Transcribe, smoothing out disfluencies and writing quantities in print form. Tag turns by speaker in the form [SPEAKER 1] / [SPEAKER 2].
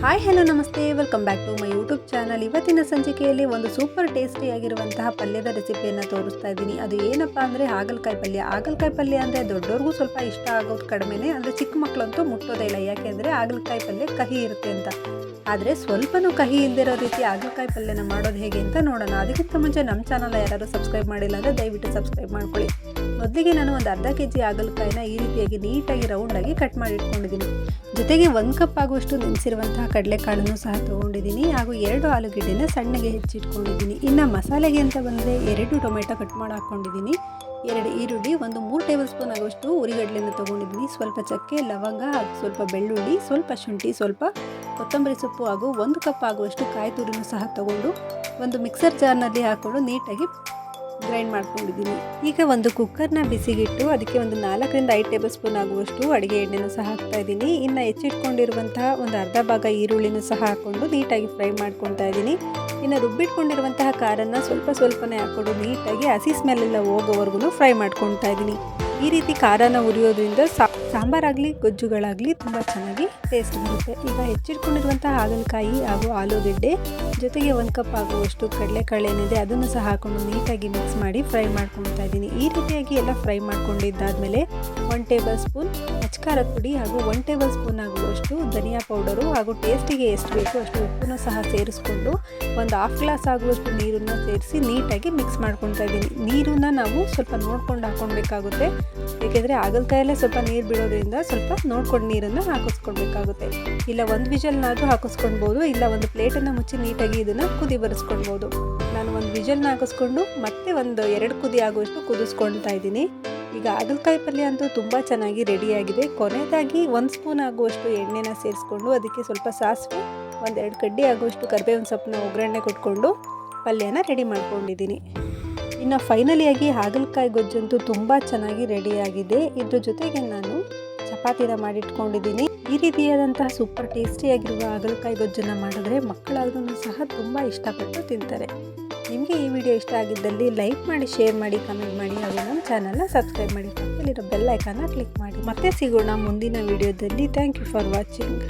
[SPEAKER 1] Hi hello ನಮಸ್ತೆ, welcome back to my YouTube channel. ಇವತ್ತಿನ ಸಂಚಿಕೆಯಲ್ಲಿ ಒಂದು ಸೂಪರ್ ಟೇಸ್ಟಿಯಾಗಿರುವಂತಹ ಪಲ್ಯದ ರೆಸಿಪಿಯನ್ನು ತೋರಿಸ್ತಾ ಇದ್ದೀನಿ. ಅದು ಏನಪ್ಪ ಅಂದರೆ ಹಾಗಲಕಾಯಿ ಪಲ್ಯ. ಹಾಗಲಕಾಯಿ ಪಲ್ಯ ಅಂದರೆ ದೊಡ್ಡವ್ರಿಗೂ ಸ್ವಲ್ಪ ಇಷ್ಟ ಆಗೋದು ಕಡಿಮೆನೇ, ಅಂದರೆ ಚಿಕ್ಕ ಮಕ್ಕಳಂತೂ ಮುಟ್ಟೋದೇ ಇಲ್ಲ. ಯಾಕೆಂದರೆ ಹಾಗಲಕಾಯಿ ಪಲ್ಯ ಕಹಿ ಇರುತ್ತೆ ಅಂತ. ಆದರೆ ಸ್ವಲ್ಪನೂ ಕಹಿ ಇಲ್ದಿರೋ ರೀತಿ ಹಾಗಲಕಾಯಿ ಪಲ್ಯನ ಮಾಡೋದು ಹೇಗೆ ಅಂತ ನೋಡೋಣ. ಅದಕ್ಕಿಂತ ಮುಂಚೆ ನಮ್ಮ ಚಾನಲ್ ಯಾರು ಸಬ್ಸ್ಕ್ರೈಬ್ ಮಾಡಿಲ್ಲ ಅಂದರೆ ದಯವಿಟ್ಟು ಸಬ್ಸ್ಕ್ರೈಬ್ ಮಾಡ್ಕೊಳ್ಳಿ. ಮೊದಲಿಗೆ ನಾನು ಒಂದು ಅರ್ಧ kg ಹಾಗಲಕಾಯಿನ ಈ ರೀತಿಯಾಗಿ ನೀಟಾಗಿ ರೌಂಡಾಗಿ ಕಟ್ ಮಾಡಿ ಇಟ್ಕೊಂಡಿದ್ದೀನಿ. ಜೊತೆಗೆ 1 ಕಪ್ ಆಗುವಷ್ಟು ನೆನೆಸಿರುವಂತಹ ಕಡಲೆಕಾಳನ್ನು ಸಹ ತೊಗೊಂಡಿದ್ದೀನಿ. ಹಾಗೂ 2 ಆಲೂಗೆಡ್ಡೆನ ಸಣ್ಣಗೆ ಹೆಚ್ಚಿಟ್ಕೊಂಡಿದ್ದೀನಿ. ಇನ್ನು ಮಸಾಲೆಗೆ ಅಂತ ಬಂದರೆ 2 ಟೊಮೆಟೊ ಕಟ್ ಮಾಡಿ ಹಾಕ್ಕೊಂಡಿದ್ದೀನಿ, 2 ಈರುಳ್ಳಿ, 3 ಟೇಬಲ್ ಸ್ಪೂನ್ ಆಗುವಷ್ಟು ಉರಿಗಡ್ಲೆಯನ್ನು ತೊಗೊಂಡಿದ್ದೀನಿ, ಸ್ವಲ್ಪ ಚಕ್ಕೆ, ಲವಂಗ ಹಾಗೂ ಸ್ವಲ್ಪ ಬೆಳ್ಳುಳ್ಳಿ, ಸ್ವಲ್ಪ ಶುಂಠಿ, ಸ್ವಲ್ಪ ಕೊತ್ತಂಬರಿ ಸೊಪ್ಪು ಹಾಗೂ 1 ಕಪ್ ಆಗುವಷ್ಟು ಕಾಯಿ ತುರಿನೂ ಸಹ ತೊಗೊಂಡು ಒಂದು ಮಿಕ್ಸರ್ ಜಾರ್ನಲ್ಲಿ ಹಾಕ್ಕೊಂಡು ನೀಟಾಗಿ ಗ್ರೈಂಡ್ ಮಾಡ್ಕೊಂಡಿದ್ದೀನಿ. ಈಗ ಒಂದು ಕುಕ್ಕರ್ನ ಬಿಸಿಗಿಟ್ಟು ಅದಕ್ಕೆ ಒಂದು 4 ರಿಂದ 5 ಟೇಬಲ್ ಸ್ಪೂನ್ ಆಗುವಷ್ಟು ಅಡುಗೆ ಎಣ್ಣೆನೂ ಸಹ ಹಾಕ್ತಾಯಿದ್ದೀನಿ. ಇನ್ನು ಹೆಚ್ಚಿಟ್ಕೊಂಡಿರುವಂತಹ ಒಂದು ಅರ್ಧ ಭಾಗ ಈರುಳ್ಳಿನೂ ಸಹ ಹಾಕ್ಕೊಂಡು ನೀಟಾಗಿ ಫ್ರೈ ಮಾಡ್ಕೊತಾ ಇದ್ದೀನಿ. ಇನ್ನು ರುಬ್ಬಿಟ್ಕೊಂಡಿರುವಂತಹ ಖಾರನ ಸ್ವಲ್ಪನೇ ಹಾಕ್ಕೊಂಡು ನೀಟಾಗಿ ಹಸಿ ಸ್ಮೆಲ್ಲೆಲ್ಲ ಹೋಗೋವರೆಗೂ ಫ್ರೈ ಮಾಡ್ಕೊತಾ ಇದ್ದೀನಿ. ಈ ರೀತಿ ಖಾರನ ಉರಿಯೋದ್ರಿಂದ ಸಾಂಬಾರಾಗಲಿ ಗೊಜ್ಜುಗಳಾಗಲಿ ತುಂಬ ಚೆನ್ನಾಗಿ ಟೇಸ್ಟ್ ಬರುತ್ತೆ. ಈಗ ಹೆಚ್ಚಿಟ್ಕೊಂಡಿರುವಂತಹ ಹಾಗಲಕಾಯಿ ಹಾಗೂ ಆಲೂಗೆಡ್ಡೆ ಜೊತೆಗೆ 1 ಕಪ್ ಆಗುವಷ್ಟು ಕಡಲೆಕಾಳು ಏನಿದೆ ಅದನ್ನು ಸಹ ಹಾಕೊಂಡು ನೀಟಾಗಿ ಮಿಕ್ಸ್ ಮಾಡಿ ಫ್ರೈ ಮಾಡ್ಕೊತಾ ಇದ್ದೀನಿ. ಈ ರೀತಿಯಾಗಿ ಎಲ್ಲ ಫ್ರೈ ಮಾಡ್ಕೊಂಡಿದ್ದಾದಮೇಲೆ 1 ಟೇಬಲ್ ಸ್ಪೂನ್ ಅಚ್ಕಾರದ ಪುಡಿ ಹಾಗೂ 1 ಟೇಬಲ್ ಸ್ಪೂನ್ ಆಗುವಷ್ಟು ಧನಿಯಾ ಪೌಡರು ಹಾಗೂ ಟೇಸ್ಟಿಗೆ ಎಷ್ಟು ಬೇಕೋ ಅಷ್ಟು ಉಪ್ಪನ್ನು ಸಹ ಸೇರಿಸ್ಕೊಂಡು ಒಂದು ಹಾಫ್ ಗ್ಲಾಸ್ ಆಗುವಷ್ಟು ನೀರನ್ನು ಸೇರಿಸಿ ನೀಟಾಗಿ ಮಿಕ್ಸ್ ಮಾಡ್ಕೊತಾ ಇದ್ದೀನಿ. ನೀರನ್ನು ನಾವು ಸ್ವಲ್ಪ ನೋಡ್ಕೊಂಡು ಹಾಕ್ಕೊಳ್ಬೇಕಾಗುತ್ತೆ, ಏಕೆಂದರೆ ಹಾಗಲಕಾಯಲ್ಲೇ ಸ್ವಲ್ಪ ನೀರು ಬಿಡೋದ್ರಿಂದ ಸ್ವಲ್ಪ ನೋಡ್ಕೊಂಡು ನೀರನ್ನು ಹಾಕಿಸ್ಕೊಳ್ಬೇಕಾಗುತ್ತೆ. ಇಲ್ಲ ಒಂದು ವಿಜಲ್ನಾದರೂ ಹಾಕಿಸ್ಕೊಳ್ಬೋದು, ಇಲ್ಲ ಒಂದು ಪ್ಲೇಟನ್ನು ಮುಚ್ಚಿ ನೀಟಾಗಿ ಇದನ್ನು ಕುದಿ ಬರೆಸ್ಕೊಳ್ಬೋದು. ನಾನು ಒಂದು ವಿಜಲ್ನ ಹಾಕಿಸ್ಕೊಂಡು ಮತ್ತೆ ಒಂದು 2 ಕುದಿ ಆಗುವಷ್ಟು ಕುದಿಸ್ಕೊಳ್ತಾ ಇದ್ದೀನಿ. ಈಗ ಹಾಗಲಕಾಯಿ ಪಲ್ಯ ಅಂತೂ ತುಂಬ ಚೆನ್ನಾಗಿ ರೆಡಿಯಾಗಿದೆ. ಕೊನೆಯದಾಗಿ 1 ಸ್ಪೂನ್ ಆಗುವಷ್ಟು ಎಣ್ಣೆನ ಸೇರಿಸ್ಕೊಂಡು ಅದಕ್ಕೆ ಸ್ವಲ್ಪ ಸಾಸಿವೆ, 1-2 ಕಡ್ಡಿ ಆಗುವಷ್ಟು ಕರಿಬೇವಿನ ಸೊಪ್ಪನ್ನ ಒಗ್ಗರಣೆ ಕೊಟ್ಕೊಂಡು ಪಲ್ಯನ ರೆಡಿ ಮಾಡ್ಕೊಂಡಿದ್ದೀನಿ. ಇನ್ನು ಫೈನಲಿಯಾಗಿ ಹಾಗಲಕಾಯಿ ಗೊಜ್ಜಂತೂ ತುಂಬ ಚೆನ್ನಾಗಿ ರೆಡಿಯಾಗಿದೆ. ಇದ್ರ ಜೊತೆಗೆ ನಾನು ಚಪಾತಿನ ಮಾಡಿಟ್ಕೊಂಡಿದ್ದೀನಿ. ಈ ರೀತಿಯಾದಂತಹ ಸೂಪರ್ ಟೇಸ್ಟಿಯಾಗಿರುವ ಹಾಗಲಕಾಯಿ ಗೊಜ್ಜನ್ನು ಮಾಡಿದ್ರೆ ಮಕ್ಕಳಾದ್ರೂ ಸಹ ತುಂಬ ಇಷ್ಟಪಟ್ಟು ತಿಂತಾರೆ. ನಿಮಗೆ ಈ ವಿಡಿಯೋ ಇಷ್ಟ ಆಗಿದ್ದಲ್ಲಿ ಲೈಕ್ ಮಾಡಿ, ಶೇರ್ ಮಾಡಿ, ಕಮೆಂಟ್ ಮಾಡಿ ಹಾಗೂ ನಮ್ಮ ಚಾನಲ್ನ ಸಬ್ಸ್ಕ್ರೈಬ್ ಮಾಡಿ. ಪಕ್ಕದಲ್ಲಿರೋ ಬೆಲ್ ಐಕಾನ್ನ ಕ್ಲಿಕ್ ಮಾಡಿ. ಮತ್ತೆ ಸಿಗೋಣ ಮುಂದಿನ ವಿಡಿಯೋದಲ್ಲಿ. Thank you for watching.